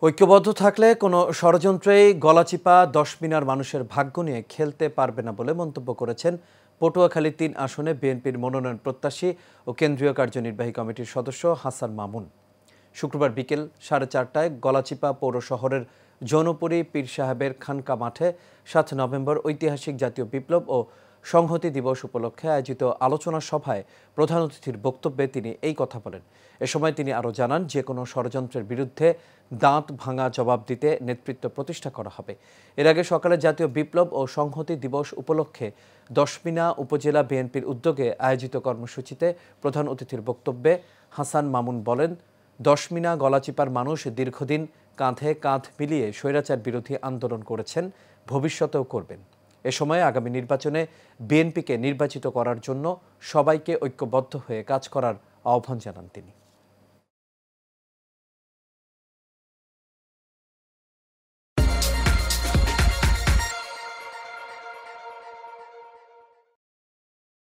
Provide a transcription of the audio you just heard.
ঐক্যবদ্ধ থাকলে কোনো ষড়যন্ত্রেই গলাচিপা দশমিনার মানুষের ভাগ্য নিয়ে খেলতে পারবে না বলে মন্তব্য করেছেন পটুয়াখালী ৩ আসনে বিএনপির মনোনয়ন প্রত্যাশী ও কেন্দ্রীয় কার্যনির্বাহী কমিটির সদস্য হাসান মামুন। শুক্রবার বিকেল 4:30টায় গলাচিপা পৌর শহরের জৌনপুরী পীর সাহেবের খানকা মাঠে ৭ নভেম্বর ঐতিহাসিক জাতীয় বিপ্লব ও সংহতি দিবস উপলক্ষে আয়োজিত আলোচনা সভায় প্রধান অতিথির বক্তব্যে তিনি এই কথা বলেন। এ সময় তিনি আরও জানান, যে কোনো ষড়যন্ত্রের বিরুদ্ধে দাঁত ভাঙা জবাব দিতে নেতৃত্ব প্রতিষ্ঠা করা হবে। এর আগে সকালে জাতীয় বিপ্লব ও সংহতি দিবস উপলক্ষে দশমিনা উপজেলা বিএনপির উদ্যোগে আয়োজিত কর্মসূচিতে প্রধান অতিথির বক্তব্যে হাসান মামুন বলেন, দশমিনা গলাচিপার মানুষ দীর্ঘদিন কাঁধে কাঁধ মিলিয়ে স্বৈরাচার বিরোধী আন্দোলন করেছেন, ভবিষ্যতেও করবেন। এ সময় আগামী নির্বাচনে বিএনপিকে নির্বাচিত করার জন্য সবাইকে ঐক্যবদ্ধ হয়ে কাজ করার আহ্বান জানান তিনি।